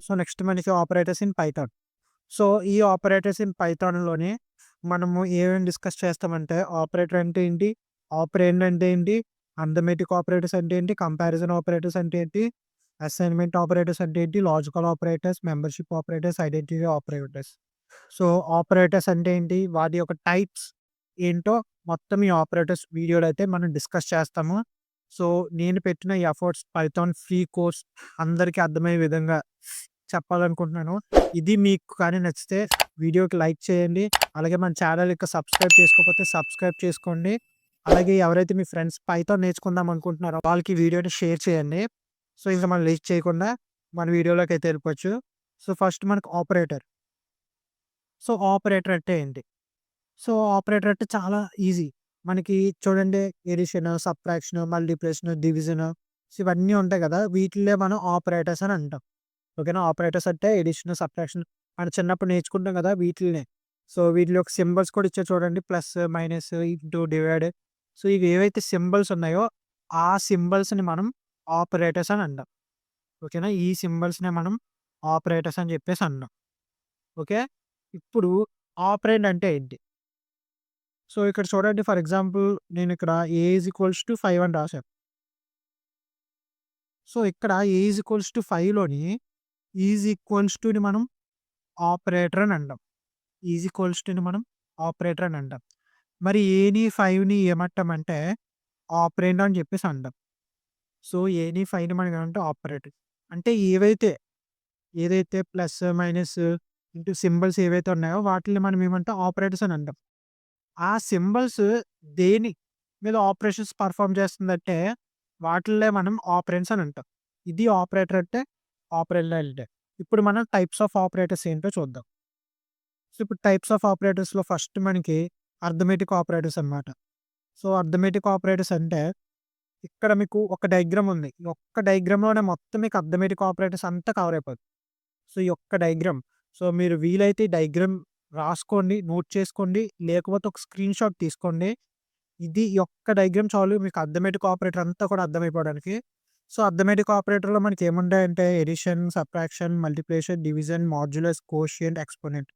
So, next మనకి operators in Python. So, ఈ operators in పైథాన్‌లోనే మనము ఏమేమి డిస్కస్ చేస్తామంటే, ఆపరేటర్ అంటే ఏంటి? ఆపరేండ్ అంటే ఏంటి? అర్థమెటిక్ ఆపరేటర్స్ అంటే ఏంటి? కంపారిజన్ ఆపరేటర్స్ అంటే ఏంటి? అసైన్‌మెంట్ ఆపరేటర్స్ అంటే ఏంటి? Logical operators, membership operators, identity operators. So, operators అంటే ఏంటి? వాటి యొక్క టైప్స్ ఏంటో మొత్తం ఈ ఆపరేటర్స్ వీడియోలో అయితే మనం డిస్కస్ చేస్తాము. సో, నేను పెట్టిన ఈ ఎఫర్ట్స్ పైథాన్ ఫ్రీ కోర్స్ అందరికీ అర్థమయ్యే విధంగా చెప్పాలనుకుంటున్నాను. ఇది మీకు కానీ నచ్చితే వీడియోకి లైక్ చేయండి. అలాగే మన ఛానల్ ఇంకా సబ్స్క్రైబ్ చేసుకోకపోతే సబ్స్క్రైబ్ చేసుకోండి. అలాగే ఎవరైతే మీ ఫ్రెండ్స్ పైథాన్ నేర్చుకుందాం అనుకుంటున్నారో వాళ్ళకి ఈ వీడియోని షేర్ చేయండి. సో, ఇంక మనం లేట్ చేయకుండా మన వీడియోలోకైతే వెళ్ళిపోవచ్చు. సో, ఫస్ట్ మనకు ఆపరేటర్. సో, ఆపరేటర్ అంటే ఏంటి? సో, ఆపరేటర్ అంటే చాలా ఈజీ. మనకి చూడండి addition, subtraction, multiplication, division so, ఇవన్నీ ఉంటాయి కదా! వీటిలనే మనం ఆపరేటర్స్ అని అంటాం. ఓకేనా? ఆపరేటర్స్ అంటే ఎడిషన్, సబ్ట్రాక్షన్ మనం చిన్నప్పుడు నేర్చుకుంటాం కదా! వీటిల్నే. సో, వీటిలో ఒక సింబల్స్ కూడా ఇచ్చారు చూడండి. Plus, minus, into, divide. So, ఇవి ఏవైతే సింబల్స్ ఉన్నాయో ఆ సింబల్స్‌ని మనం ఆపరేటర్స్ అని అంటాం. ఓకేనా? ఈ సింబల్స్‌నే మనం ఆపరేటర్స్ అని చెప్పేసి అంటాం. ఓకే. ఇప్పుడు ఆపరెండ్ అంటే ఏంటి? సో, ఇక్కడ చూడండి ఫర్ ఎగ్జాంపుల్ నేనిక్కడ ఏ ఈజ్ ఈక్వల్స్ టు 5 అని రాశాను. సో, ఇక్కడ ఏ ఈజ్ ఈక్వల్స్ టు 5లోని ఈజ్ ఈక్వల్స్ టుని మనం ఆపరేటర్ అని అంటాం. ఈజ్ ఈక్వల్స్ టుని మనం ఆపరేటర్ అని అంటాం. మరి ఏని, 5ని ఏమంటామంటే ఆపరెండ్ అని చెప్పేసి అంటాం. సో, ఏని, 5ని మనం ఏమంటాం ఆపరేటర్. అంటే ఏదైతే ప్లస్, మైనస్, ఇంటూ సింబల్స్ ఏవైతే ఉన్నాయో వాటిల్ని మనం ఏమంటాం ఆపరేటర్స్ అని అంటాం. ఆ సింబల్స్ దేని మీద ఆపరేషన్స్ పర్ఫార్మ్ చేస్తుందంటే, వాటిల్నే మనం ఆపరెండ్స్ అని అంటాం. ఇది ఆపరేటర్ అంటే, ఆపరెండ్ అంటే. ఇప్పుడు మనం టైప్స్ ఆఫ్ ఆపరేటర్స్ ఏంటో చూద్దాం. సో, ఇప్పుడు టైప్స్ ఆఫ్ ఆపరేటర్స్‌లో ఫస్ట్ మనకి అర్థమెటిక్ ఆపరేటర్స్ అనమాట. సో, అర్థమెటిక్ ఆపరేటర్స్ అంటే, ఇక్కడ మీకు ఒక డయాగ్రామ్ ఉంది. ఈ ఒక్క డయాగ్రామ్‌లోనే మొత్తం మీకు అర్థమెటిక్ ఆపరేటర్స్ అంతా కవర్ అయిపోద్ది. సో, ఈ ఒక్క డయాగ్రామ్. సో, మీరు వీలైతే ఈ డయాగ్రామ్ రాసుకోండి, నోట్ చేసుకోండి. లేకపోతే ఒక స్క్రీన్‌షాట్ తీసుకోండి. ఈ ఒక్క డయాగ్రామ్ చాలు మీకు అర్థమెటిక్ ఆపరేటర్ అంతా కూడా అర్థమైపోవడానికి. సో, అర్థమెటిక్ ఆపరేటర్‌లో మనకేముంటాయంటే addition, subtraction, multiplication, division, modulus, quotient, exponent.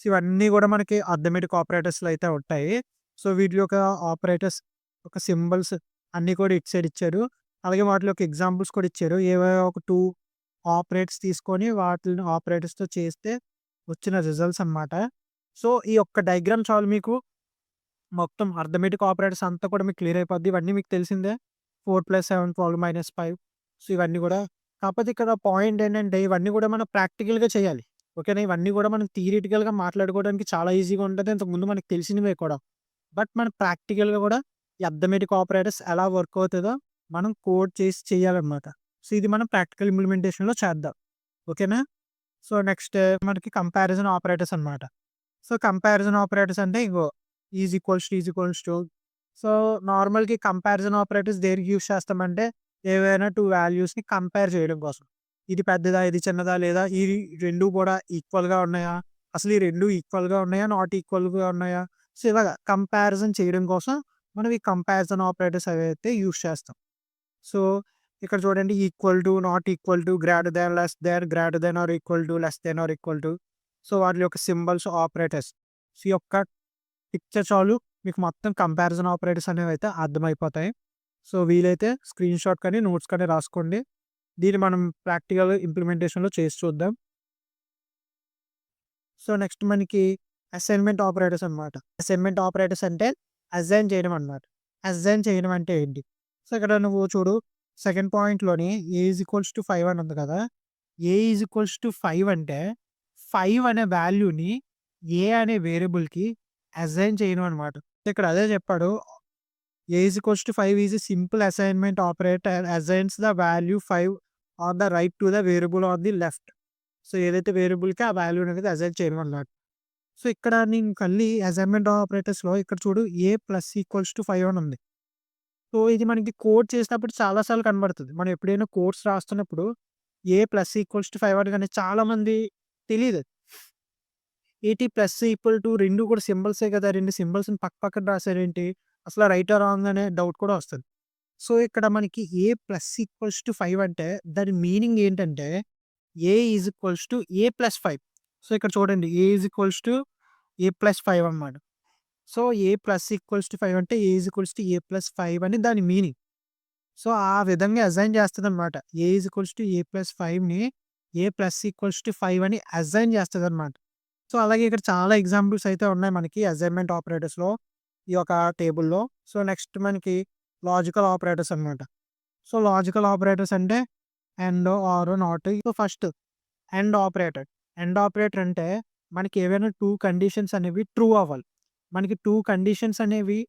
So, ఇవన్నీ గూడా మనకి అర్థమెటిక్ ఆపరేటర్స్‌లో అయితే ఉంటాయి. సో, వీటి యొక్క ఆపరేటర్స్ ఒక సింబల్స్ అన్నీ కూడా ఇటు సైడ్ ఇచ్చారు. అలాగే వాటిలో ఒక ఎగ్జాంపుల్స్ కూడా ఇచ్చారు. ఏవో ఒక 2 ఆపరేట్స్ తీసుకొని వాటిల్ని ఆపరేటర్స్‌తో చేస్తే వచ్చిన రిజల్ట్స్ అనమాట. సో, ఈ ఒక్క డయాగ్రామ్ చాలు మీకు మొత్తం అర్థమెటిక్ ఆపరేటర్స్ అంతా కూడా మీకు క్లియర్ అయిపోద్ది. ఇవన్నీ మీకు తెలిసిందే. 4 + 7 12 - 5 సో, ఇవన్నీ గూడా కాకపోతే ఇక్కడ పాయింట్ ఏంటంటే ఇవన్నీ గూడా మనం ప్రాక్టికల్‌గా చేయాలి. ఓకేనా? ఇవన్నీ గూడా మనం థియరిటికల్‌గా మాట్లాడుకోవడానికి చాలా ఈజీగా ఉంటది. ఇంతకుముందు మనకు తెలిసినవే కూడా. బట్ మనం ప్రాక్టికల్‌గా గూడా ఈ అర్థమెటిక్ ఆపరేటర్స్ ఎలా వర్క్ అవుతదో మనం కోడ్ చేసి చేయాలన్నమాట. సో, ఇది మనం ప్రాక్టికల్ ఇంప్లిమెంటేషన్‌లో చేద్దాం. ఓకేనా? సో, నెక్స్ట్ మనకి కంపారిజన్ ఆపరేటర్స్ అనమాట. సో, కంపారిజన్ ఆపరేటర్స్ అంటే ఇగో ఈజ్ ఈక్వల్స్ టు సో, నార్మల్‌గా కంపారిజన్ ఆపరేటర్స్ దేనికి యూజ్ చేస్తామంటే, ఏవైనా 2 వాల్యూస్‌ని కంపేర్ చేయడం కోసం. ఇది పెద్దదా? ఇది చిన్నదా? లేదా ఈ 2 కూడా ఈక్వల్‌గా ఉన్నాయా? అసలు ఈ 2 ఈక్వల్‌గా ఉన్నాయా? నాట్ ఈక్వల్‌గా ఉన్నాయా? సో, ఇలాగ కంపారిజన్ చేయడం కోసం మనం ఈ కంపారిజన్ ఆపరేటర్స్ అవైతే యూజ్ చేస్తాం. సో, ఇక్కడ చూడండి equal to, not equal to, greater than, less than, greater than or equal to, less than or equal to. So, వాటి యొక్క సింబల్స్, ఆపరేటర్స్. సో, ఈ యొక్క పిక్చర్ చాలు మీకు మొత్తం కంపారిజన్ ఆపరేటర్స్ అనేవైతే అర్థమైపోతాయి. సో, వీలైతే స్క్రీన్‌షాట్ కానీ, నోట్స్ కానీ రాసుకోండి. దీన్ని మనం ప్రాక్టికల్ ఇంప్లిమెంటేషన్‌లో చేసి చూద్దాం. సో, నెక్స్ట్ మనకి అసైన్‌మెంట్ ఆపరేటర్స్ అనమాట. అసైన్‌మెంట్ ఆపరేటర్స్ అంటే అసైన్ చేయడం అన్నమాట. అసైన్ చేయడం అంటే ఏంటి? సో, ఇక్కడ నువ్వు చూడు సెకండ్ పాయింట్‌లోని ఏ ఈజ్ ఈక్వల్స్ టు 5 అని ఉంది కదా! ఏ ఈజ్ ఈక్వల్స్ టు 5 అంటే 5 అనే వాల్యూని ఏ అనే వేరియబుల్‌కి అసైన్ చేయడం అనమాట. ఇక్కడ అదే చెప్పాడు. A is equals to 5 is a simple assignment operator assigns the value 5 on the right to the variable on the left. So, ఏదైతే వేరియబుల్‌కి ఆ వాల్యూ అనేది అసైన్ చేయడం అన్నమాట. సో, ఇక్కడ నేను మళ్ళీ అసైన్‌మెంట్ ఆపరేటర్స్‌లో ఇక్కడ చూడు ఏ ప్లస్ ఈక్వల్స్ టు 5 అని ఉంది. సో, ఇది మనకి కోడ్ చేసినప్పుడు చాలా సార్లు కనబడుతది. మనం ఎప్పుడైనా కోడ్స్ రాస్తున్నప్పుడు ఏ ప్లస్ ఈక్వల్స్ టు 5 అని గాని చాలామంది తెలీదు. ఏటి ప్లస్ ఈక్వల్ టు 2 కూడా సింబల్సే కదా! 2 సింబల్స్‌ని పక్క పక్కన రాసారేంటి? అసల రైటా రాంగ్ అనే డౌట్ కూడా వస్తది. సో, ఇక్కడ మనకి ఏ ప్లస్ ఈక్వల్స్ టు 5 అంటే దాని మీనింగ్ ఏంటంటే a is equals to a plus 5. So, ఇక్కడ చూడండి a is equals to a plus 5 అనమాట. So, a plus equals to 5 అంటే a is equals to a plus 5 అని దాని మీనింగ్. సో, ఆ విధంగా అసైన్ చేస్తదనమాట. A is equals to a plus 5ని ఏ ప్లస్ ఈక్వల్స్ టు 5 అని అసైన్ చేస్తదనమాట. సో, అలాగే ఇక్కడ చాలా ఎగ్జాంపుల్స్ అయితే ఉన్నాయి మనకి అసైన్‌మెంట్ ఆపరేటర్స్‌లో ఈ యొక్క టేబుల్‌లో. సో, నెక్స్ట్ మనకి లాజికల్ ఆపరేటర్స్ అనమాట. సో, లాజికల్ ఆపరేటర్స్ అంటే and, or, not. So, first and operator. And operator అంటే మనకి ఏవైనా 2 కండిషన్స్ అనేవి ట్రూ అవ్వాలి. మనకి 2 కండిషన్స్ అనేవి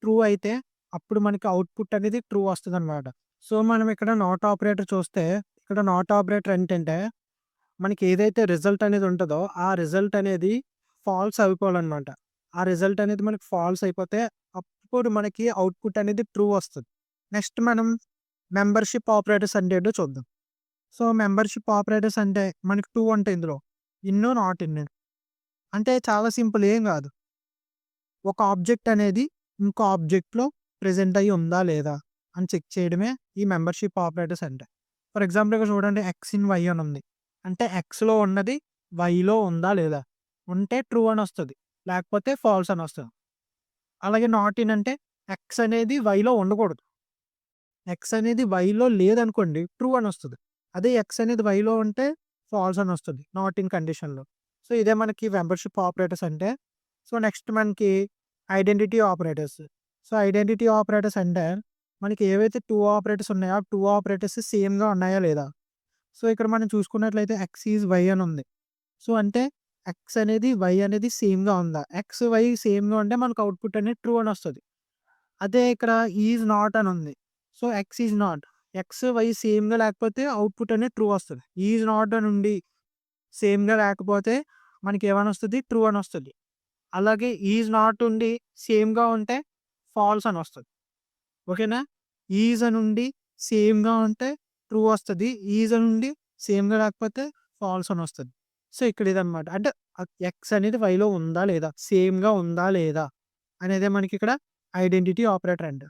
ట్రూ అయితే అప్పుడు మనకి అవుట్‌పుట్ అనేది ట్రూ వస్తదనమాట. సో, మనం ఇక్కడ నాట్ ఆపరేటర్ చూస్తే ఇక్కడ నాట్ ఆపరేటర్ ఏంటంటే మనకి ఏదైతే రిజల్ట్ అనేది ఉంటదో ఆ రిజల్ట్ అనేది ఫాల్స్ అయిపోవాలనమాట. ఆ రిజల్ట్ అనేది మనకి ఫాల్స్ అయిపోతే అప్పుడు మనకి అవుట్‌పుట్ అనేది ట్రూ వస్తది. నెక్స్ట్ మనం మెంబర్‌షిప్ ఆపరేటర్స్ అంటే ఏంటో చూద్దాం. సో, మెంబర్‌షిప్ ఆపరేటర్స్ అంటే మనకి 2 ఉంటాయి ఇందులో. In, not in. అంటే చాలా సింపుల్ ఏం గాదు. ఒక ఆబ్జెక్ట్ అనేది ఇంకో ఆబ్జెక్ట్‌లో ప్రెజెంట్ అయ్యి ఉందా లేదా అని చెక్ చేయడమే ఈ మెంబర్‌షిప్ ఆపరేటర్స్ అంటే. ఫర్ ఎగ్జాంపుల్ ఇక్కడ చూడండి ఎక్స్ ఇన్ వై అని ఉంది. అంటే ఎక్స్‌లో ఉన్నది వైలో ఉందా లేదా? ఉంటే ట్రూ అని వస్తది. లేకపోతే ఫాల్స్ అని వస్తది. అలాగే నాట్ ఇన్ అంటే ఎక్స్ అనేది వైలో ఉండకూడదు. ఎక్స్ అనేది వైలో లేదనుకోండి ట్రూ అని వస్తది. అదే ఎక్స్ అనేది వైలో ఉంటే ఫాల్స్ అని వస్తది. నాట్ ఇన్ కండిషన్‌లో. సో, ఇదే మనకి మెంబర్‌షిప్ ఆపరేటర్స్ అంటే. సో, నెక్స్ట్ మనకి identity operators. So, identity operators అంటే మనకి ఏవైతే 2 ఆపరేటర్స్ ఉన్నాయో, ఆ 2 ఆపరేటర్స్ సేమ్‌గా ఉన్నాయా లేదా? సో, ఇక్కడ మనం చూసుకున్నట్లయితే ఎక్స్ ఈజ్ వై అని ఉంది. సో, అంటే ఎక్స్ అనేది వై అనేది సేమ్‌గా ఉందా? ఎక్స్, వై సేమ్‌గా ఉంటే మనకు అవుట్‌పుట్ అనేది ట్రూ అని వస్తది. అదే ఇక్కడ ఈజ్ నాట్ అని ఉంది. So, x is not. X, y సేమ్‌గా లేకపోతే అవుట్‌పుట్ అనేది ట్రూ వస్తది. ఈజ్ నాట్ అని ఉండి సేమ్‌గా లేకపోతే మనకేమనొస్తది? ట్రూ అనొస్తది. అలాగే ఈజ్ నాట్ ఉండి సేమ్‌గా ఉంటే ఫాల్స్ అనొస్తది. ఓకేనా? ఈజ్ అనుండి సేమ్‌గా ఉంటే ట్రూ వస్తది. ఈజ్ అనుండి సేమ్‌గా లేకపోతే ఫాల్స్ అనొస్తది. సో, ఇక్కడ ఇదనమాట. అంటే ఎక్స్ అనేది వైలో ఉందా? లేదా? సేమ్‌గా ఉందా? లేదా? అనేదే మనకిక్కడ ఐడెంటిటీ ఆపరేటర్ అండి.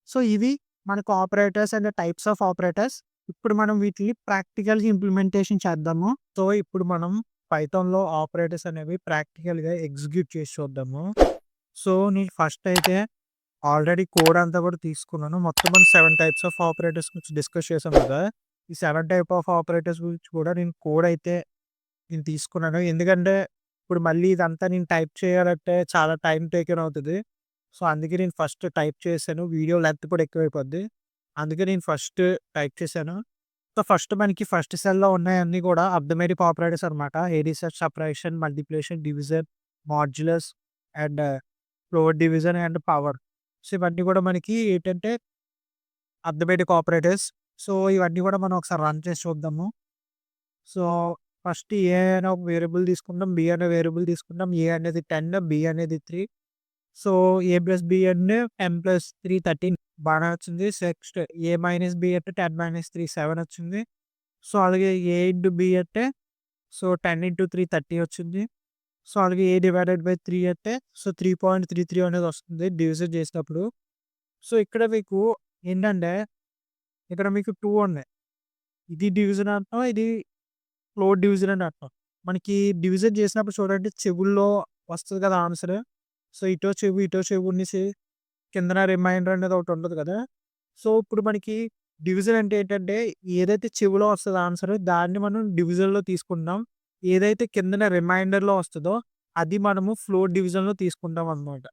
సో, ఇవి మనకు operators and types of operators. ఇప్పుడు మనం వీటిని ప్రాక్టికల్‌గా ఇంప్లిమెంటేషన్ చేద్దాము. సో, ఇప్పుడు మనం పైథాన్‌లో ఆపరేటర్స్ అనేవి ప్రాక్టికల్‌గా ఎగ్జిక్యూట్ చేసి చూద్దాము. సో, నేను ఫస్ట్ అయితే ఆల్రెడీ కోడ్ అంతా కూడా తీసుకున్నాను. మొత్తం మనం 7 టైప్స్ ఆఫ్ ఆపరేటర్స్ గురించి డిస్కస్ చేసాం కదా! ఈ 7 టైప్ ఆఫ్ ఆపరేటర్స్ గురించి కూడా నేను కోడ్ అయితే నేను తీసుకున్నాను. ఎందుకంటే ఇప్పుడు మళ్ళీ ఇదంతా నేను టైప్ చేయాలంటే చాలా టైమ్ టేకెన్ అవుతది. సో, అందుకే నేను ఫస్ట్ టైప్ చేశాను. వీడియో లెంత్ కూడా ఎక్కువైపోద్ది. అందుకే నేను ఫస్ట్ టైప్ చేశాను. సో, ఫస్ట్ మనకి ఫస్ట్ సెల్‌లో ఉన్నాయన్నీ కూడా అర్థమెటిక్ ఆపరేటర్స్ అనమాట. Addition, subtraction, multiplication, division, modulus and floor division and power. So, ఇవన్నీ కూడా మనకి ఏంటంటే అర్థమెటిక్ ఆపరేటర్స్. సో, ఇవన్నీ కూడా మనం ఒకసారి రన్ చేసి చూద్దాము. సో, ఫస్ట్ ఏ అనే ఒక వేరియబుల్ తీసుకుందాం. బి అనే వేరియబుల్ తీసుకుందాం. ఏ అనేది 10, బి అనేది 3. సో, ఏ ప్లస్ బి అంటే 10 ప్లస్ 3 13 బానే వచ్చింది. నెక్స్ట్ ఏ మైనస్ బి అంటే 10 మైనస్ 3 7 వచ్చింది. సో, అలాగే ఏ ఇంటూ బి అంటే సో, 10 ఇంటూ 3 30 వచ్చింది. సో, అలాగే ఏ డివైడెడ్ బై 3 అంటే సో, 3.33 అనేది వస్తుంది డివిజన్ చేసినప్పుడు. సో, ఇక్కడ మీకు ఏంటంటే ఇక్కడ మీకు 2 ఉన్నాయి. ఇది డివిజన్ అంటాం. ఇది ఫ్లోర్ డివిజన్ అని అంటాం. మనకి డివిజన్ చేసినప్పుడు చూడండి చెవుల్లో వస్తది కదా ఆన్సర్. సో, ఇటో చెవు ఉన్నిసి కిందన రిమైండర్ అనేది ఒకటి ఉంటది కదా! సో, ఇప్పుడు మనకి డివిజన్ అంటే ఏంటంటే ఏదైతే చెవులో వస్తదో ఆన్సర్ దాన్ని మనం డివిజన్‌లో తీసుకుంటాం. ఏదైతే కిందన రిమైండర్‌లో వస్తదో అది మనము ఫ్లోర్ డివిజన్‌లో తీసుకుంటాం అన్నమాట.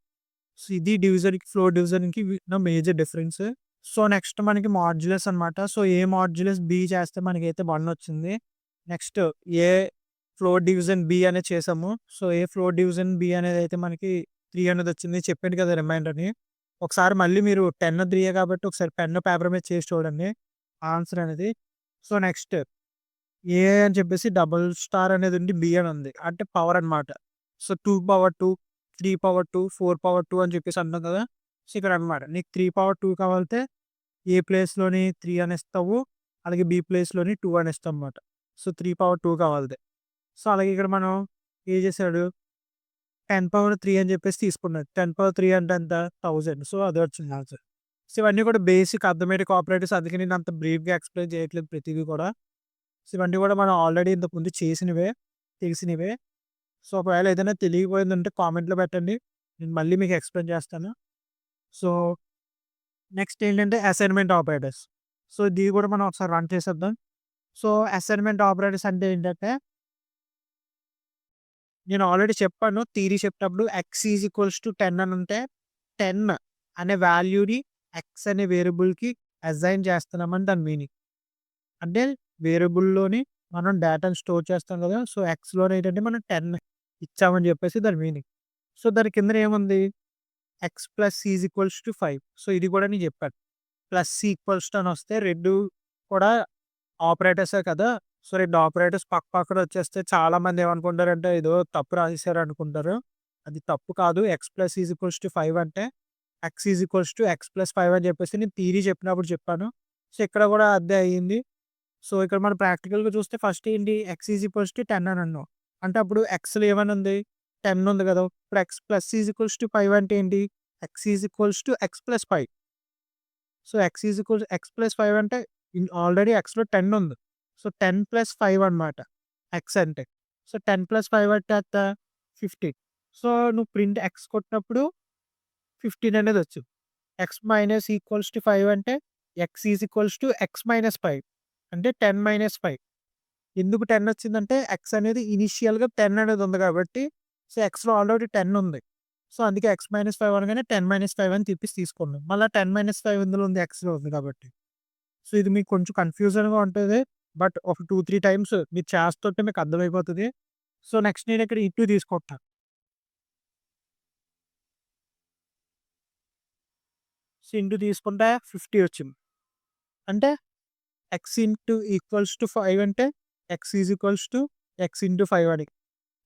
సో, ఇది డివిజన్‌కి, ఫ్లోర్ డివిజన్‌కి ఉన్న మేజర్ డిఫరెన్స్. సో, నెక్స్ట్ మనకి మాడ్యులస్ అనమాట. సో, ఏ మాడ్యులస్ బి చేస్తే మనకైతే 1 వచ్చింది. నెక్స్ట్ ఏ ఫ్లోర్ డివిజన్ బి అనేది చేసాము. సో, ఏ ఫ్లోర్ డివిజన్ బి అనేదైతే మనకి 3 అనేది వచ్చింది. చెప్పాను కదా రిమైండర్‌ని. ఒకసారి మళ్ళీ మీరు 10, 3 కాబట్టి ఒకసారి పెన్ను, పేపర్ మీద చేసి చూడండి ఆన్సర్ అనేది. సో, నెక్స్ట్ ఏ అని చెప్పేసి డబుల్ స్టార్ అనేది ఉండి బి అని ఉంది. అంటే పవర్ అనమాట. సో, 2 పవర్ 2, 3 పవర్ 2, 4 పవర్ 2 అని చెప్పేసి అంటాం కదా! సో, ఇక్కడ అనమాట. నీకు 3 పవర్ 2 కావాలితే ఏ ప్లేస్‌లోని 3 అని ఇస్తావు. అలాగే బి ప్లేస్‌లోని 2 అని ఇస్తాం అనమాట. So, 3 power 2 కావాలిది. సో, అలాగే ఇక్కడ మనం ఏం చేసాడు 10 పవర్ 3 అని చెప్పేసి తీసుకున్నాడు. 10 పవర్ 3 అంటే ఎంత? 1000. సో, అదే వచ్చింది ఆన్సర్. సో, ఇవన్నీ కూడా బేసిక్ అర్థమెటిక్ ఆపరేటర్స్. అందుకే నేను అంత బ్రీఫ్‌గా ఎక్స్‌ప్లెయిన్ చేయట్లేదు ప్రతీది కూడా. సో, ఇవన్నీ కూడా మనం ఆల్రెడీ ఇంతకుముందు చేసినవే, తెలిసినవే. సో, ఒకవేళ ఏదైనా తెలియకపోయిందంటే కామెంట్‌లో పెట్టండి. నేను మళ్ళీ మీకు ఎక్స్‌ప్లెయిన్ చేస్తాను. సో, నెక్స్ట్ ఏంటంటే అసైన్‌మెంట్ ఆపరేటర్స్. సో, ఇది కూడా మనం ఒకసారి రన్ చేసేద్దాం. సో, అసైన్‌మెంట్ ఆపరేటర్స్ అంటే ఏంటంటే, నేను ఆల్రెడీ చెప్పాను థియరీ చెప్పినప్పుడు x ఈజ్ ఈక్వల్స్ టు 10 అని ఉంటే 10 అనే వాల్యూని x అనే వేరియబుల్‌కి అసైన్ చేస్తున్నామని దాని మీనింగ్. అంటే వేరియబుల్‌లోని మనం డేటాను స్టోర్ చేస్తాం కదా! సో, xలోనే ఏంటంటే మనం 10 ఇచ్చామని చెప్పేసి దాని మీనింగ్. సో, దాని కిందన ఏముంది? x plus is equals to 5. So, ఇది కూడా నేను చెప్పాను. ప్లస్ ఈక్వల్స్ టు అని వస్తే 2 కూడా ఆపరేటర్సే కదా! సో, 2 ఆపరేటర్స్ పక్కన వచ్చేస్తే చాలామంది ఏమనుకుంటారంటే ఏదో తప్పు రాసేసారు అనుకుంటారు. అది తప్పు కాదు. x plus is equals to 5 అంటే x is equals to x plus 5 అని చెప్పేసి నేను థియరీ చెప్పినప్పుడు చెప్పాను. సో, ఇక్కడ కూడా అదే అయింది. సో, ఇక్కడ మనం ప్రాక్టికల్‌గా చూస్తే ఫస్ట్ ఏంటి x ఈజ్ ఈక్వల్స్ టు 10 అని అన్నాం. అంటే అప్పుడు xలో ఏమని ఉంది? 10 ఉంది కదా! ఇప్పుడు x plus is equals to 5 అంటే ఏంటి? x is equals to x plus 5. So, x is equals x plus 5 అంటే ఆల్రెడీ xలో 10 ఉంది. సో, 10 ప్లస్ 5 అనమాట x అంటే. సో, 10 ప్లస్ 5 అంటే ఎంత? 15. సో, నువ్వు ప్రింట్ x కొట్టినప్పుడు 15 అనేది వచ్చింది. x మైనస్ ఈక్వల్స్ టు 5 అంటే x is equals to x minus 5 అంటే 10 మైనస్ 5. ఎందుకు 10 వచ్చిందంటే x అనేది ఇనీషియల్‌గా 10 అనేది ఉంది కాబట్టి, సో, xలో ఆల్రెడీ 10 ఉంది. సో, అందుకే x మైనస్ 5 అనగానే 10 మైనస్ 5 అని చెప్పేసి తీసుకున్నాం. మళ్ళా 10 మైనస్ 5 ఇందులో ఉంది xలో ఉంది కాబట్టి. సో, ఇది మీకు కొంచెం కన్‌ఫ్యూజన్‌గా ఉంటది. బట్ ఒక 2, 3 టైమ్స్ మీరు చేస్తుంటే మీకు అర్థమైపోతది. సో, నెక్స్ట్ నేను ఇక్కడ ఇంటూ తీసుకుంటున్నా. సో, ఇంటూ తీసుకుంటే 50 వచ్చింది. అంటే x ఇంటూ ఈక్వల్స్ టు 5 అంటే x is equals to x into 5 అని.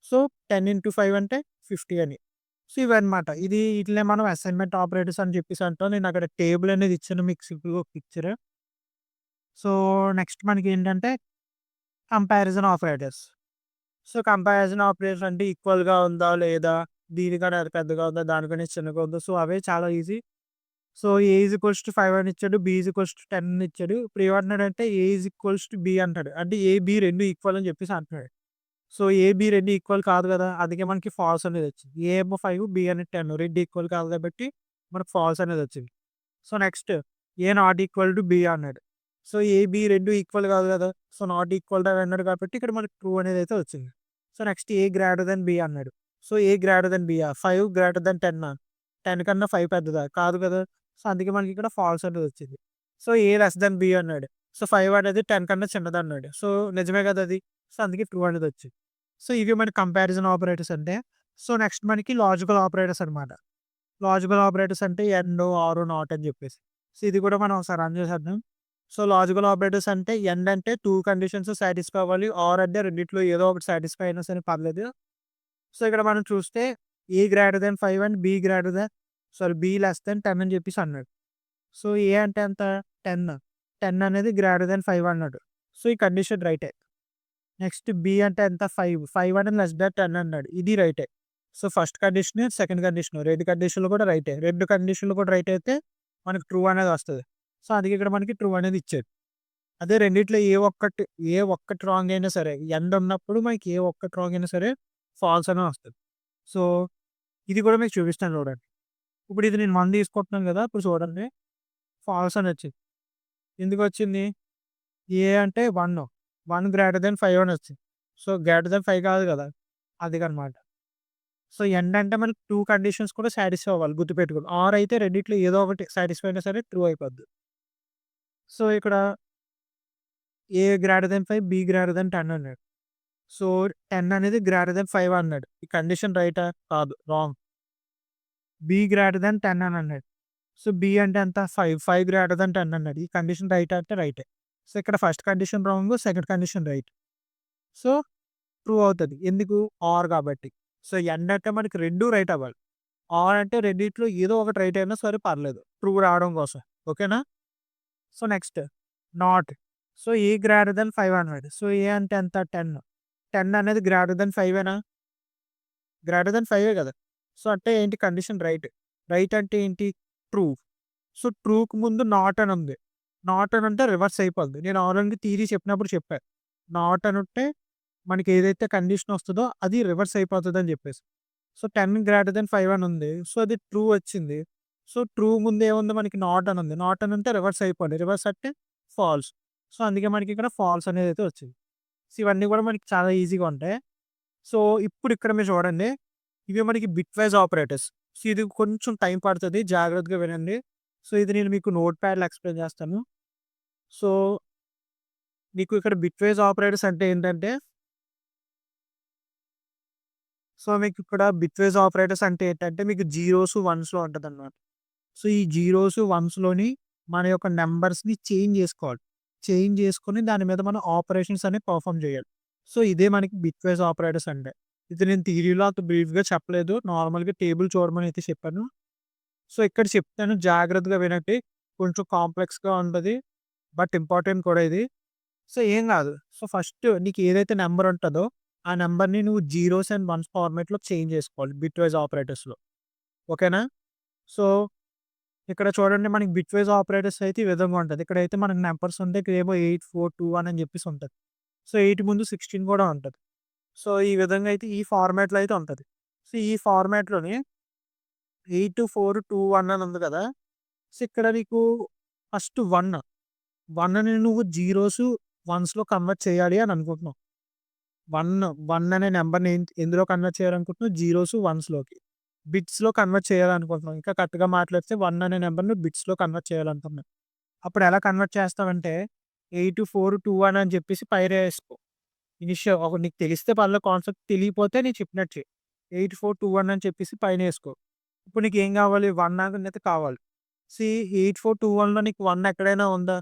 సో, 10 ఇంటూ 5 అంటే 50 అని. సో, ఇవన్నమాట. ఈటిలనే మనం అసైన్‌మెంట్ ఆపరేటర్స్ అని చెప్పేసి అంటాం. నేను అక్కడ టేబుల్ అనేది ఇచ్చాను మీకు సింపుల్‌గా ఒక పిక్చర్. సో, నెక్స్ట్ మనకేంటంటే comparison operators. So, comparison operators అంటే ఈక్వల్‌గా ఉందా? లేదా? దీనికన్నా అది పెద్దగా ఉందా? దానికన్నా ఇది చిన్నగా ఉందా? సో, అవే చాలా easy. So, A is equals to 5 అని ఇచ్చాడు. బి ఈజ్ ఈక్వల్స్ టు 10 అని ఇచ్చాడు. ఇప్పుడు ఏమంటున్నాడంటే ఏ ఈజ్ ఈక్వల్స్ టు బి అంటాడు. అంటే ఏ, బి 2 ఈక్వల్ అని చెప్పేసి అంటున్నాడు. సో, ఏ, బి 2 ఈక్వల్ కాదు కదా! అందుకే మనకి ఫాల్స్ అనేది వచ్చింది. ఏ ఏమో 5, బి అనేది 10 2 ఈక్వల్ కాదు కాబట్టి మనకు ఫాల్స్ అనేది వచ్చింది. So, next A not equal to be అన్నాడు. సో, ఏ, బి 2 ఈక్వల్ కాదు కదా! సో, నాట్ ఈక్వల్ టు అన్నాడు కాబట్టి ఇక్కడ మనకు ట్రూ అనేది అయితే వచ్చింది. సో, నెక్స్ట్ ఏ గ్రేటర్ థాన్ బి అన్నాడు. సో, ఏ గ్రేటర్ థాన్ బియా? 5 గ్రేటర్ థాన్ 10 10 కన్నా 5 పెద్దదా? కాదు కదా! సో, అందుకే మనకి ఇక్కడ ఫాల్స్ అనేది వచ్చింది. సో, ఏ లెస్ థాన్ బి అన్నాడు. సో, 5 అనేది 10 కన్నా చిన్నదన్నాడు. సో, నిజమే కదా అది. సో, అందుకే ట్రూ అనేది వచ్చింది. సో, ఇవి మన కంపారిజన్ ఆపరేటర్స్ అంటే. సో, నెక్స్ట్ మనకి లాజికల్ ఆపరేటర్స్ అనమాట. లాజికల్ ఆపరేటర్స్ అంటే ఎండ్, ఆర్, నాట్ అని చెప్పేసి. సో, ఇది కూడా మనం ఒకసారి రన్ చేసేద్దాం. సో, లాజికల్ ఆపరేటర్స్ అంటే ఎండ్ అంటే 2 కండిషన్స్ సాటిస్ఫై అవ్వాలి. ఆర్ అంటే రెండిట్లో ఏదో ఒకటి సాటిస్ఫై అయినా సరే పర్లేదు. సో, ఇక్కడ మనం చూస్తే a greater than 5 and b greater than b less than 10 అని చెప్పేసి అన్నాడు. సో, ఏ అంటే ఎంత? 10. 10 అనేది గ్రేటర్ థాన్ 5 అన్నాడు. సో, ఈ కండిషన్ రైటే. నెక్స్ట్ బి అంటే ఎంత? 5. 5 అనేది లెస్ థాన్ 10 అన్నాడు. ఇది రైటే. So, first condition, second condition 2 కండిషన్‌లు కూడా రైటే. 2 కండిషన్‌లు కూడా రైట్ అయితే మనకు ట్రూ అనేది వస్తది. సో, అందుకే ఇక్కడ మనకి ట్రూ అనేది ఇచ్చాడు. అదే రెండిట్లో ఏ ఒక్కటి రాంగ్ అయినా సరే ఎండ్ ఉన్నప్పుడు మనకి ఏ ఒక్కటి రాంగ్ అయినా సరే ఫాల్స్ అనే వస్తది. సో, ఇది కూడా మీకు చూపిస్తాను చూడండి. ఇప్పుడు ఇది నేను 1 తీసుకుంటున్నాను కదా! ఇప్పుడు చూడండి ఫాల్స్ అని వచ్చింది. ఎందుకొచ్చింది? ఏ అంటే 1. 1 గ్రేటర్ థాన్ 5 అని వచ్చింది. సో, గ్రేటర్ థాన్ 5 కాదు కదా! అదిగనమాట. సో, ఎండ్ అంటే మనకి 2 కండిషన్స్ కూడా సాటిస్ఫై అవ్వాలి గుర్తుపెట్టుకోండి. ఆర్ అయితే రెండిట్లో ఏదో ఒకటి సాటిస్ఫై అయినా సరే ట్రూ అయిపోద్ది. సో, ఇక్కడ a greater than 5, b greater than 10 అన్నాడు. సో, 10 అనేది గ్రేటర్ థాన్ 5 అన్నాడు. ఈ కండిషన్ రైటా? కాదు. రాంగ్. బి గ్రేటర్ థాన్ 10 అని అన్నాడు. సో, బి అంటే ఎంత? 5. 5 గ్రేటర్ థాన్ 10 అన్నాడు. ఈ కండిషన్ రైటా అంటే రైటే. సో, ఇక్కడ first condition wrong, second condition right. So, true అవుతది. ఎందుకు? ఆర్ కాబట్టి. సో, ఎండ్ అంటే మనకి 2 రైట్ అవ్వాలి. ఆర్ అంటే రెండిట్లో ఏదో ఒకటి రైట్ అయినా సరే పర్లేదు. ట్రూ రావడం కోసం. ఓకేనా? So, next not. So, A greater than 5 అన్నాడు. సో, ఏ అంటే ఎంత? 10. 10 అనేది గ్రేటర్ థాన్ 5 గ్రేటర్ థాన్ 5 కదా! సో, అంటే ఏంటి కండిషన్ రైట్. రైట్ అంటే ఏంటి? ట్రూ. సో, ట్రూకి ముందు నాట్ అని ఉంది. నాట్ అని అంటే రివర్స్ అయిపోద్ది. నేను ఆల్రెడీ థియరీ చెప్పినప్పుడు చెప్పా. నాట్ అనుంటే మనకి ఏదైతే కండిషన్ వస్తదో అది రివర్స్ అయిపోతదని జెప్పేసి. సో, 10 గ్రేటర్ థాన్ 5 అని ఉంది. సో, అది ట్రూ వచ్చింది. సో, ట్రూ ముందు ఏముంది మనకి నాట్ అని ఉంది. నాట్ అని ఉంటే రివర్స్ అయిపోవాలి. రివర్స్ అంటే ఫాల్స్. సో, అందుకే మనకి ఇక్కడ ఫాల్స్ అనేదైతే వచ్చింది. సో, ఇవన్నీ కూడా మనకి చాలా ఈజీగా ఉంటాయి. సో, ఇప్పుడు ఇక్కడ మీరు చూడండి. ఇవి మనకి బిట్ వైస్ ఆపరేటర్స్. సో, ఇది కొంచెం టైం పడతది. జాగ్రత్తగా వినండి. సో, ఇది నేను మీకు నోట్ ప్యాడ్‌లో ఎక్స్‌ప్లెయిన్ చేస్తాను. సో, మీకు ఇక్కడ బిట్ వైస్ ఆపరేటర్స్ అంటే ఏంటంటే, సో, మీకు ఇక్కడ బిట్ వైస్ ఆపరేటర్స్ అంటే ఏంటంటే మీకు జీరోస్, వన్స్‌లో ఉంటదన్నమాట. సో, ఈ జీరోస్, వన్స్‌లోని మన యొక్క నంబర్స్‌ని చేంజ్ జేసుకోవాలి. చేంజ్ జేసుకొని దాని మీద మనం ఆపరేషన్స్ అనేవి పెర్ఫార్మ్ జేయాలి. సో, ఇదే మనకి బిట్ వైస్ ఆపరేటర్స్ అంటే. ఇది నేను థియరీలో అంత బ్రీఫ్‌గా చెప్పలేదు. నార్మల్‌గా టేబుల్ చూడమని అయితే చెప్పాను. సో, ఇక్కడ చెప్తాను జాగ్రత్తగా వినండి. కొంచెం కాంప్లెక్స్‌గా ఉంటది. బట్ ఇంపార్టెంట్ కూడా ఇది. సో, ఏం గాదు. సో, ఫస్ట్ నీకు ఏదైతే నంబర్ ఉంటదో, ఆ నంబర్‌ని నువ్వు జీరోస్ అండ్ వన్స్ ఫార్మాట్‌లో చేంజ్ జేసుకోవాలి బిట్ వైస్ ఆపరేటర్స్‌లో. ఓకేనా? సో, ఇక్కడ చూడండి మనకి బిట్ వైస్ ఆపరేటర్స్ అయితే ఈ విధంగా ఉంటది. ఇక్కడైతే మనకి నంబర్స్ ఉంటాయి. ఇక్కడేమో 8, 4, 2, 1 అని జెప్పేసి ఉంటది. సో, 8 ముందు 16 కూడా ఉంటది. సో, ఈ విధంగా అయితే ఈ ఫార్మాట్‌లో అయితే ఉంటది. సో, ఈ ఫార్మాట్‌లోని 8, 4, 2, 1 అని ఉంది కదా! సో, ఇక్కడ నీకు ఫస్ట్ 1, 1ని నువ్వు జీరోస్, వన్స్‌లో కన్వర్ట్ చేయాలి అని అనుకుంటున్నావు. 1 అనే నంబర్‌ని ఎందులో కన్వర్ట్ చేయాలనుకుంటున్నావు? జీరోస్, వన్స్‌లోకి. బిట్స్‌లో కన్వర్ట్ చేయాలనుకుంటున్నాం. ఇంకా కరెక్ట్‌గా మాట్లాడితే 1 అనే నంబర్‌ని బిట్స్‌లో కన్వర్ట్ చేయాలనుకున్నాం. అప్పుడు ఎలా కన్వర్ట్ చేస్తావంటే 8, 4, 2, 1 అని చెప్పేసి పై రాయేసుకో. ఒక నీకు తెలిస్తే పర్లేదు కాన్సెప్ట్ తెలియపోతే నేను చెప్పినట్టు చెయి. 8, 4, 2, 1 అని చెప్పేసి పైనేసుకో. ఇప్పుడు నీకేం కావాలి? 1 అనేది కావాలి. సీ 8, 4, 2, 1లో నీకు 1 ఎక్కడైనా ఉందా?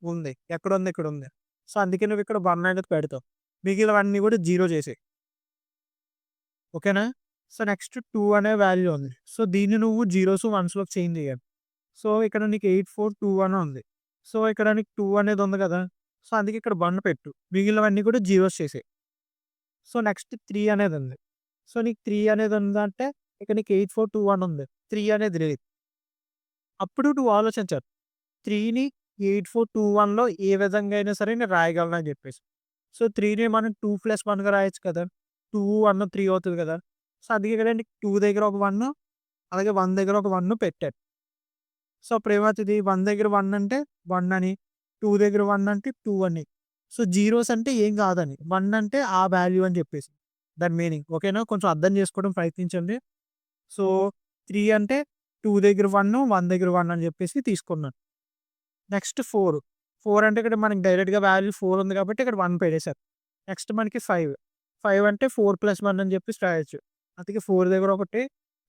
ఉంది. ఎక్కడుంది? ఇక్కడుంది. సో, అందుకే నువ్వు ఇక్కడ 1 అనేది పెడతావు. మిగిలినవన్నీ కూడా 0 చేసేయి. ఓకేనా? సో, నెక్స్ట్ 2 అనే వాల్యూ ఉంది. సో, దీన్ని నువ్వు జీరోస్, వన్స్‌లోకి చేంజ్ చేయాలి. సో, ఇక్కడ నీకు 8, 4, 2, 1 ఉంది. సో, ఇక్కడ నీకు 2 అనేది ఉంది కదా! సో, అందుకే ఇక్కడ 1 పెట్టు. మిగిలినవన్నీ కూడా జీరోస్ చేసేయి. సో, నెక్స్ట్ 3 అనేది ఉంది. సో, నీకు 3 అనేది ఉందంటే ఇక్కడ నీకు 8, 4, 2, 1 ఉంది. 3 అనేది లేదు. అప్పుడు నువ్వు ఆలోచించాలి. 3ని 8, 4, 2, 1లో ఏ విధంగా అయినా సరే నేను రాయగలను అని చెప్పేసి. సో, 3ని మనం 2+1గా రాయొచ్చు కదా! 2, 1, 3 అవుతది కదా! సో, అందుకే ఇక్కడ నీకు 2 దగ్గర ఒక 1 అలాగే 1 దగ్గర ఒక 1 పెట్టాను. సో, అప్పుడేమవుతది 1 దగ్గర 1 అంటే 1 అని, 2 దగ్గర 1 అంటే 2 అని. సో, జీరోస్ అంటే ఏం కాదని. 1 అంటే ఆ వాల్యూ అని చెప్పేసి. దాని మీనింగ్. ఓకేనా? కొంచెం అర్థం చేసుకోవడం ప్రయత్నించండి. సో, 3 అంటే 2 దగ్గర 1, 1 దగ్గర 1 అని చెప్పేసి తీసుకున్నాను. నెక్స్ట్ 4. 4 అంటే ఇక్కడ మనకి డైరెక్ట్‌గా వాల్యూ 4 ఉంది కాబట్టి ఇక్కడ 1 పెట్టేసాను. నెక్స్ట్ మనకి 5. 5 అంటే 4+1 అని చెప్పేసి రాయొచ్చు. అందుకే 4 దగ్గర ఒకటి,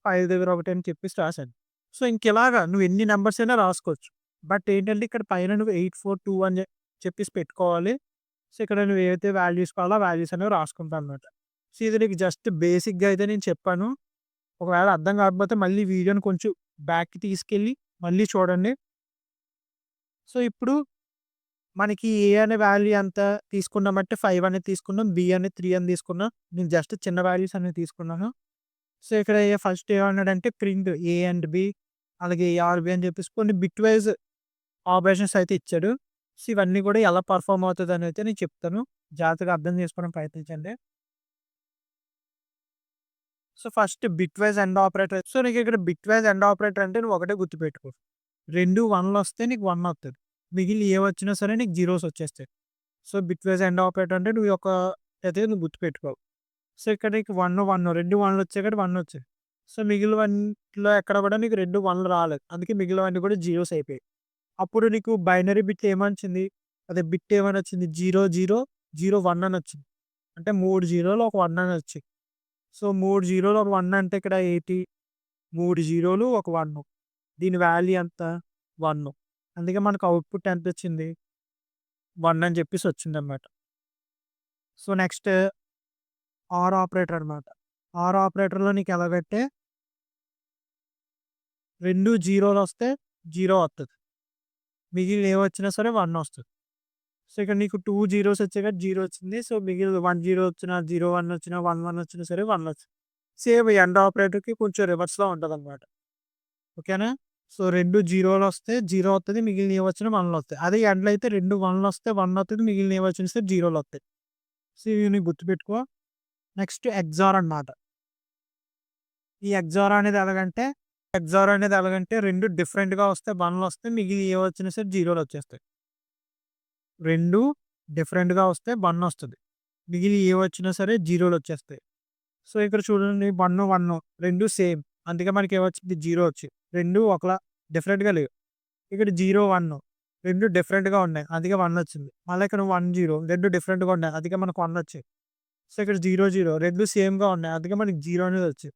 5 దగ్గర ఒకటి అని చెప్పేసి రాసాను. సో, ఇంకిలాగా నువ్వు ఎన్ని నంబర్స్ అయినా రాసుకోవచ్చు. బట్ ఏంటంటే ఇక్కడ పైన నువ్వు 8, 4, 2 అని చెప్పేసి పెట్టుకోవాలి. సో, ఇక్కడ నువ్వు ఏవైతే వాల్యూస్ కావాలో ఆ వాల్యూస్ అనేవి రాసుకుంటావనమాట. సో, ఇది నీకు జస్ట్ బేసిక్‌గా అయితే నేను చెప్పాను. ఒకవేళ అర్థం కాకపోతే మళ్ళీ వీడియోని కొంచెం బ్యాక్‌కి తీసుకెళ్ళి మళ్ళీ చూడండి. సో, ఇప్పుడు మనకి ఏ అనే వాల్యూ ఎంత తీసుకున్నామంటే 5 అనేది తీసుకున్నాం. బి అనేది 3 అని తీసుకున్నాం. నేను జస్ట్ చిన్న వాల్యూస్ అనేవి తీసుకున్నాను. సో, ఇక్కడ ఫస్ట్ ఏమన్నాడంటే ప్రింట్ ఏ అండ్ బి అలాగే ఏఆర్‌బి అని చెప్పేసి కొన్ని బిట్ వైస్ ఆపరేషన్స్ అయితే ఇచ్చాడు. సో, ఇవన్నీ కూడా ఎలా పెర్ఫార్మ్ అవుతదని అయితే నేను చెప్తాను. జాగ్రత్తగా అర్థం చేసుకోవడానికి ప్రయత్నించండి. So, first bitwise and operator. So, నీకు ఇక్కడ బిట్ వైస్ ఎండ్ ఆపరేటర్ అంటే నువ్వు ఒకటే గుర్తుపెట్టుకో. 2 1లొస్తే నీకు 1 వత్తది. మిగిలిన ఏవొచ్చినా సరే నీకు జీరోస్ వచ్చేస్తాయి. So, bitwise and operator అంటే నువ్వు ఒక అయితే నువ్వు గుర్తుపెట్టుకోవు. సో, ఇక్కడ నీకు 1, 1 2 1లు వచ్చాయి కాబట్టి 1 వచ్చాయి. సో, మిగిలినవన్నిట్లో ఎక్కడ కూడా నీకు 2 1లు రాలేదు. అందుకే మిగిలినవన్నీ కూడా జీరోస్ అయిపోయాయి. అప్పుడు నీకు బైనరీ బిట్ ఏమొచ్చింది? అదే బిట్ ఏమనొచ్చింది? 0, 0, 0, 1 అనొచ్చింది. అంటే 3 జీరోలు ఒక 1 అని వచ్చాయి. సో, 3 జీరోలు ఒక 1 అంటే ఇక్కడ 80 3 జీరోలు ఒక 1 దీని వాల్యూ ఎంత? 1 అందుకే మనకు అవుట్‌పుట్ ఎంతొచ్చింది? 1 అని చెప్పేసి వచ్చిందన్నమాట. సో, నెక్స్ట్ ఆర్ ఆపరేటర్ అనమాట. ఆర్ ఆపరేటర్‌లో నీకు ఎలాగంటే 2 జీరోలొస్తే 0 వత్తది. మిగిలినవి ఏవొచ్చినా సరే 1 వస్తది. సో, ఇక్కడ నీకు 2 జీరోస్ వచ్చాయి కాబట్టి 0 వచ్చింది. సో, మిగిలిన 1 జీరో వచ్చినా, 0 1 వచ్చినా, 1 1 వచ్చినా సరే 1 వచ్చింది. సేమ్ ఎండ్ ఆపరేటర్‌కి కొంచెం రివర్స్‌లో ఉంటదన్నమాట. ఓకేనా? సో, 2 జీరోలొస్తే 0 వత్తది. మిగిలినవి ఏవొచ్చినా 1లొత్తాయి. అదే ఎండ్‌లో అయితే 2 1లొస్తే 1 వత్తది. మిగిలినవి ఏవొచ్చినా సరే 0లొత్తాయి. సో, ఇవి గుర్తుపెట్టుకో. నెక్స్ట్ ఎగ్జార్ అనమాట. ఈ ఎగ్జార్ అనేది ఎలాగంటే 2 డిఫరెంట్‌గా వస్తాయి. 1లొస్తాయి. మిగిలినయి ఏవొచ్చినా సరే జీరోలొచ్చేస్తాయి. 2 డిఫరెంట్‌గా వస్తే 1 వస్తది. మిగిలినయి ఏవొచ్చినా సరే జీరోలొచ్చేస్తాయి. సో, ఇక్కడ చూడండి 1, 1 2 సేమ్. అందుకే మనకేమొచ్చింది 0 వచ్చింది. 2 ఒకలా డిఫరెంట్‌గా లేవు. ఇక్కడ 0, 1 2 డిఫరెంట్‌గా ఉన్నాయి. అందుకే 1 వచ్చింది. మళ్ళా ఇక్కడ 1, 0 2 డిఫరెంట్‌గా ఉన్నాయి. అందుకే మనకు 1 వచ్చింది. సో, ఇక్కడ 0, 0 2 సేమ్‌గా ఉన్నాయి. అందుకే మనకి 0 అనేది వచ్చింది.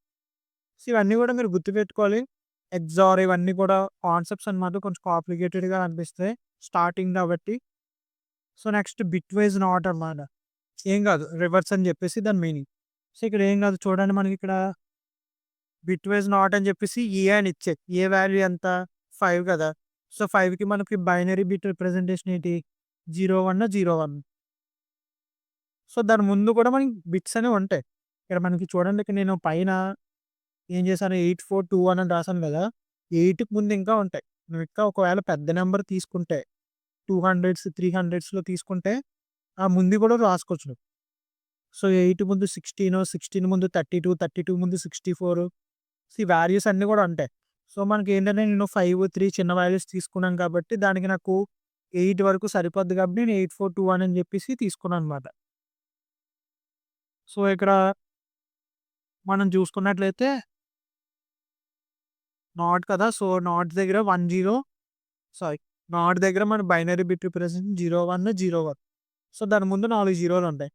సో, ఇవన్నీ కూడా మీరు గుర్తుపెట్టుకోవాలి. ఎగ్జార్ ఇవన్నీ కూడా కాన్సెప్ట్స్ అన్నమాట. కొంచెం కాంప్లికేటెడ్‌గా అనిపిస్తాయి స్టార్టింగ్ కాబట్టి. So, next bitwise not అన్నమాట. ఏం కాదు రివర్స్ అని చెప్పేసి దాని మీనింగ్. సో, ఇక్కడ ఏం కాదు చూడండి మనకిక్కడ బిట్ వైస్ నాట్ అని చెప్పేసి ఏ అని ఇచ్చారు. ఏ వాల్యూ ఎంత 5 కదా! సో, 5కి మనకి బైనరీ బిట్ రిప్రజెంటేషన్ ఏంటి 0, 1, 0, 1. సో, దాని ముందు కూడా మనకి బిట్స్ అనేవి ఉంటాయి. ఇక్కడ మనకి చూడండి ఇక్కడ నేను పైన ఏం చేశాను 8421 అని రాసాను కదా! 8కి ముందు ఇంకా ఉంటాయి. నువ్వు ఇంకా ఒకవేళ పెద్ద నంబర్ తీసుకుంటే 200స్, 300స్‌లో తీసుకుంటే ఆ ముందు కూడా రాసుకోవచ్చు నువ్వు. సో, 8 ముందు 16, 16 ముందు 32, 32 ముందు 64 ఈ వాల్యూస్ అన్నీ కూడా ఉంటాయి. సో, మనకేంటంటే నేను 5, 3 చిన్న వాల్యూస్ తీసుకున్నాను కాబట్టి దానికి నాకు 8 వరకు సరిపోద్ది కాబట్టి నేను 8421 అని చెప్పేసి తీసుకున్నాననమాట. సో, ఇక్కడ మనం చూసుకున్నట్లయితే నాట్ కదా! సో, నాట్ దగ్గర 10 సారీ నాట్ దగ్గర మన బైనరీ బిట్ రిప్రజెంట్ 01, 01. సో, దాని ముందు 4 జీరోలుంటాయి.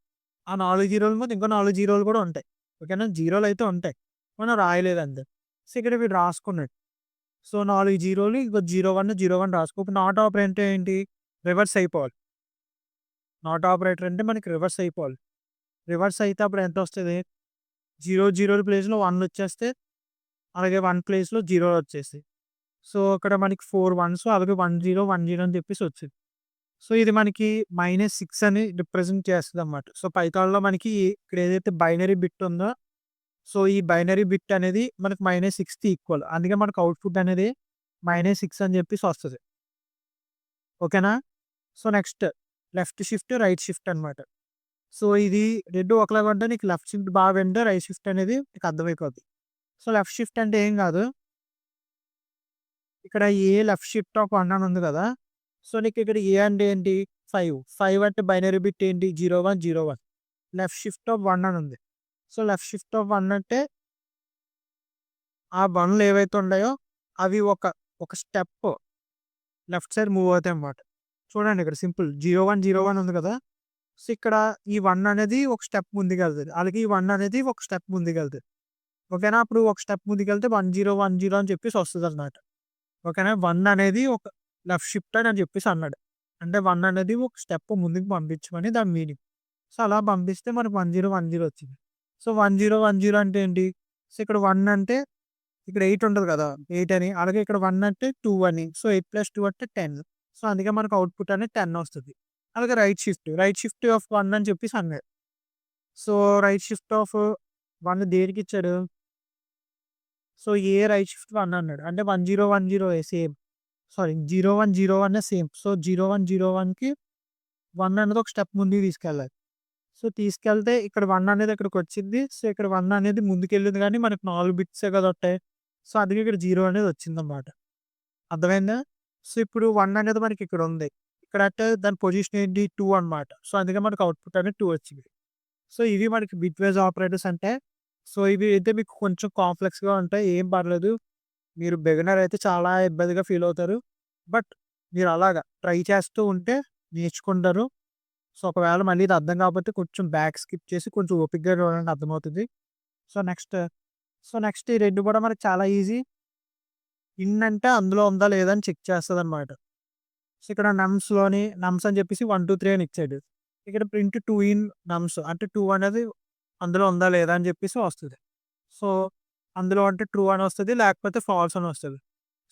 ఆ 4 జీరోల ముందు ఇంకో 4 జీరోలు కూడా ఉంటాయి. ఓకేనా? జీరోలయితే ఉంటాయి. మనం రాయలేదంతే. సో, ఇక్కడ వీడు రాసుకున్నాడు. సో, 4 జీరోలు ఇంకో 01, 01 రాసుకో. ఇప్పుడు నాట్ ఆపరేటర్ ఏంటి? రివర్స్ అయిపోవాలి. నాట్ ఆపరేటర్ అంటే మనకి రివర్స్ అయిపోవాలి. రివర్స్ అయితే అప్పుడు ఎంతొస్తది? 0 ప్లేస్‌లో 1 వచ్చేస్తే అలాగే 1 ప్లేస్‌లో 0 వచ్చేస్తాయి. సో, అక్కడ మనకి 4 వన్స్ అలాగే 10, 10 అని చెప్పేసి వచ్చింది. సో, ఇది మనకి -6 అని రిప్రజెంట్ చేస్తదనమాట. సో, పైథాన్‌లో మనకి ఇక్కడ ఏదైతే బైనరీ బిట్ ఉందో, సో, ఈ బైనరీ బిట్ అనేది మనకి -6కి ఈక్వల్. అందుకే మనకు అవుట్‌పుట్ అనేది -6 అని చెప్పేసి వస్తది. ఓకేనా? So, next left shift, right shift అనమాట. సో, ఇది 2 ఒకలాగా ఉంటే నీకు లెఫ్ట్ షిఫ్ట్ బాగా వింటే రైట్ షిఫ్ట్ అనేది నీకు అర్థమైపోద్ది. సో, లెఫ్ట్ షిఫ్ట్ అంటే ఏం కాదు. ఇక్కడ ఏ లెఫ్ట్ షిఫ్ట్ ఆఫ్ 1 అని ఉంది కదా! సో, నీకు ఇక్కడ ఏ అంటే ఏంటి 5. 5 అంటే బైనరీ బిట్ ఏంటి 01, 01. లెఫ్ట్ షిఫ్ట్ ఆఫ్ 1 అని ఉంది. సో, లెఫ్ట్ షిఫ్ట్ ఆఫ్ 1 అంటే ఆ 1లు ఏవైతే ఉన్నాయో అవి ఒక స్టెప్ లెఫ్ట్ సైడ్ మూవ్ అవుతాయన్నమాట. చూడండి ఇక్కడ సింపుల్ 01, 01 ఉంది కదా! సో, ఇక్కడ ఈ 1 అనేది ఒక స్టెప్ ముందుకెళ్తది. అలాగే ఈ 1 అనేది ఒక స్టెప్ ముందుకెళ్తది. ఓకేనా? అప్పుడు ఒక స్టెప్ ముందుకెళ్తే 10, 10 అని చెప్పేసి వస్తదన్నమాట. ఓకేనా? 1 అనేది ఒక లెఫ్ట్ షిఫ్ట్ అని చెప్పేసి అన్నాడు. అంటే 1 అనేది ఒక స్టెప్ ముందుకు పంపించమని దాని మీనింగ్. సో, అలా పంపిస్తే మనకు 10, 10 వచ్చింది. సో, 10, 10 అంటే ఏంటి? సో, ఇక్కడ 1 అంటే ఇక్కడ 8 ఉంటది కదా! 8 అని. అలాగే ఇక్కడ 1 అంటే 2 అని. సో, 8 + 2 అంటే 10. సో, అందుకే మనకు అవుట్‌పుట్ అనేది 10 వస్తది. అలాగే రైట్ షిఫ్ట్ ఆఫ్ 1 అని చెప్పేసి అన్నాడు. సో, రైట్ షిఫ్ట్ ఆఫ్ 1 దేనికిచ్చాడు? సో, ఏ రైట్ షిఫ్ట్ 1 అన్నాడు. అంటే 10, 10 సేమ్. Sorry 01, 01 same. సో, 01, 01కి 1 అనేది ఒక స్టెప్ ముందుకు తీసుకెళ్ళాలి. సో, తీసుకెళ్తే ఇక్కడ 1 అనేది ఇక్కడికొచ్చింది. సో, ఇక్కడ 1 అనేది ముందుకెళ్ళింది గానీ మనకు 4 బిట్సే కదా వచ్చాయి. సో, అందుకే ఇక్కడ 0 అనేది వచ్చిందన్నమాట. అర్థమైందా? సో, ఇప్పుడు 1 అనేది మనకి ఇక్కడ ఉంది. ఇక్కడ అంటే దాని పొజిషన్ ఏంటి 2 అన్నమాట. సో, అందుకే మనకు అవుట్‌పుట్ అనేది 2 వచ్చింది. సో, ఇవి మనకి బిట్ వైస్ ఆపరేటర్స్ అంటే. సో, ఇవి అయితే మీకు కొంచెం కాంప్లెక్స్‌గా ఉంటాయి. ఏం పర్లేదు. మీరు బిగినర్ అయితే చాలా ఇబ్బందిగా ఫీల్ అవుతారు. బట్ మీరు అలాగా ట్రై చేస్తూ ఉంటే నేర్చుకుంటారు. సో, ఒకవేళ మళ్ళీ ఇది అర్థం కాకపోతే కొంచెం బ్యాక్ స్కిప్ చేసి కొంచెం ఓపికగా చూడండి అర్థమవుతది. సో, నెక్స్ట్ ఈ 2 కూడా మనకు చాలా ఈజీ. ఇన్ అంటే అందులో ఉందా లేదా అని చెక్ చేస్తదనమాట. సో, ఇక్కడ నమ్స్ అని చెప్పేసి 1, 2, 3 అని ఇచ్చాడు. ఇక్కడ ప్రింట్ 2 ఇన్ నమ్స్ అంటే 2 అనేది అందులో ఉందా లేదా అని చెప్పేసి వస్తది. సో, అందులో అంటే ట్రూ అని వస్తది. లేకపోతే ఫాల్స్ అని వస్తది.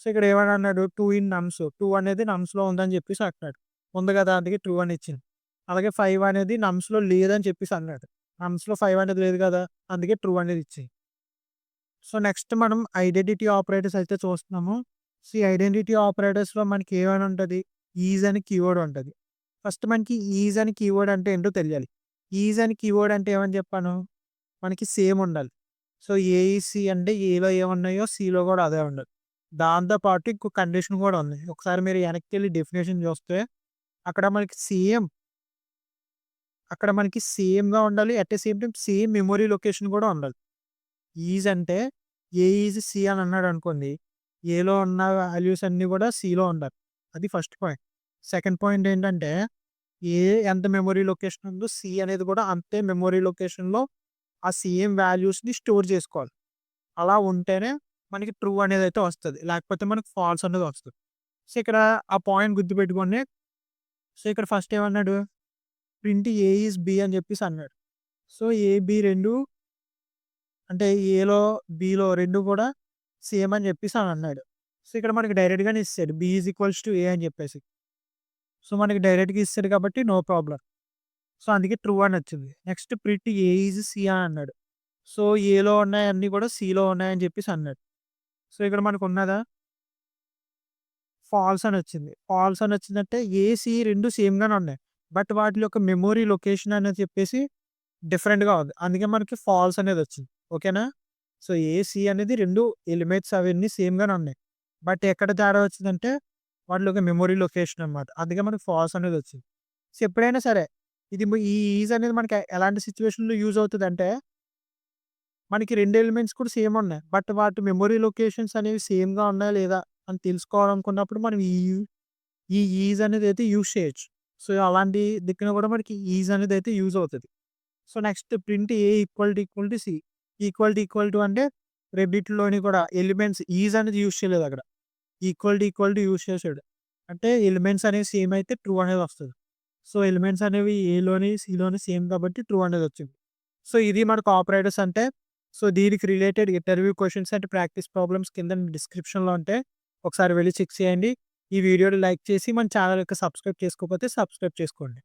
సో, ఇక్కడ ఏమని అన్నాడు 2 ఇన్ నమ్స్. 2 అనేది నమ్స్‌లో ఉందని చెప్పేసి అంటున్నాడు. ఉంది కదా! అందుకే ట్రూ అని ఇచ్చింది. అలాగే 5 అనేది నమ్స్‌లో లేదని చెప్పేసి అన్నాడు. నమ్స్‌లో 5 అనేది లేదు కదా! అందుకే ట్రూ అనేది ఇచ్చేయి. సో, నెక్స్ట్ మనం ఐడెంటిటీ ఆపరేటర్స్ అయితే చూస్తున్నాము. సో, ఈ ఐడెంటిటీ ఆపరేటర్స్‌లో మనకి ఏమని ఉంటది? ఈజ్ అని కీవర్డ్ ఉంటది. ఫస్ట్ మనకి ఈజ్ అని కీవర్డ్ అంటే ఏంటో తెలియాలి. ఈజ్ అని కీవర్డ్ అంటే ఏమని చెప్పాను? మనకి సేమ్ ఉండాలి. సో, ఏ, సి అంటే ఏలో ఏమున్నాయో సిలో కూడా అదే ఉండాలి. దాంతో పాటు ఇంకో కండిషన్ కూడా ఉంది. ఒకసారి మీరు వెనక్కెళ్ళి డెఫినిషన్ చూస్తే అక్కడ మనకి సేమ్ అక్కడ మనకి సేమ్‌గా ఉండాలి. At the same time same memory location కూడా ఉండాలి. ఈజ్ అంటే ఏ ఈజ్ సి అని అన్నాడనుకోండి. ఏలో ఉన్న వాల్యూస్ అన్నీ కూడా సిలో ఉండాలి. అది ఫస్ట్ పాయింట్. సెకండ్ పాయింట్ ఏంటంటే ఏ ఎంత మెమరీ లొకేషన్ ఉందో సి అనేది కూడా అంతే మెమరీ లొకేషన్‌లో ఆ సేమ్ వాల్యూస్‌ని స్టోర్ చేసుకోవాలి. అలా ఉంటేనే మనకి ట్రూ అనేదైతే వస్తది. లేకపోతే మనకి ఫాల్స్ అనేది వస్తది. సో, ఇక్కడ ఆ పాయింట్ గుర్తుపెట్టుకోండి. సో, ఇక్కడ ఫస్ట్ ఏమన్నాడు? ప్రింట్ ఏ ఈజ్ బి అని చెప్పేసి అన్నాడు. సో, ఏ, బి 2 అంటే ఏలో, బిలో 2 కూడా సేమ్ అని చెప్పేసి అని అన్నాడు. సో, ఇక్కడ మనకి డైరెక్ట్‌గానే ఇచ్చేసాడు. B is equals to A అని చెప్పేసి. సో, మనకి డైరెక్ట్‌గా ఇచ్చేసాడు కాబట్టి నో ప్రాబ్లమ్. సో, అందుకే ట్రూ అని వచ్చింది. Next print A is C అని అన్నాడు. సో, ఏలో ఉన్నాయన్నీ కూడా సిలో ఉన్నాయని చెప్పేసి అన్నాడు. సో, ఇక్కడ మనకున్నదా? ఫాల్స్ అనొచ్చింది. ఫాల్స్ అనొచ్చిందంటే ఏ, సి 2 సేమ్‌గానే ఉన్నాయి. బట్ వాటి యొక్క మెమరీ లొకేషన్ అనేది చెప్పేసి డిఫరెంట్‌గా ఉంది. అందుకే మనకి ఫాల్స్ అనేదొచ్చింది. ఓకేనా? సో, ఏ, సి అనేది 2 ఎలిమెంట్స్ అవన్నీ సేమ్‌గానే ఉన్నాయి. బట్ ఎక్కడ తేడా వచ్చిందంటే వాటిలో ఒక మెమరీ లొకేషన్ అనమాట. అందుకే మనకి ఫాల్స్ అనేదొచ్చింది. సో, ఎప్పుడైనా సరే ఈ ఈజ్ అనేది మనకి ఎలాంటి సిట్యుయేషన్‌లో యూజ్ అవుతదంటే మనకి 2 ఎలిమెంట్స్ కూడా సేమ్ ఉన్నాయి. బట్ వాటి మెమరీ లొకేషన్స్ అనేవి సేమ్‌గా ఉన్నాయా లేదా అని తెలుసుకోవాలనుకున్నప్పుడు మనం ఈ ఈజ్ అనేదైతే యూజ్ చేయొచ్చు. సో, అలాంటి దిక్కున కూడా మనకి ఈజ్ అనేదైతే యూజ్ అవుతది. So, next print A equal to C. Equal to అంటే రెండిట్లోని కూడా ఎలిమెంట్స్ ఈజ్ అనేది యూజ్ చేయలేదక్కడ. ఈక్వల్ టు యూజ్ చేసాడు. అంటే ఎలిమెంట్స్ అనేవి సేమ్ అయితే ట్రూ అనేదొస్తది. సో, ఎలిమెంట్స్ అనేవి ఏలోని, సిలోని సేమ్ కాబట్టి ట్రూ అనేదొచ్చింది. సో, ఇది మనకు ఆపరేటర్స్ అంటే సో, దీనికి related interview questions and practice problems కింద డిస్క్రిప్షన్‌లో ఉంటాయి. ఒకసారి వెళ్లి చెక్ చేయండి. ఈ వీడియోని లైక్ చేసి మన ఛానెల్‌కి సబ్స్క్రైబ్ చేసుకోకపోతే సబ్స్క్రైబ్ చేసుకోండి.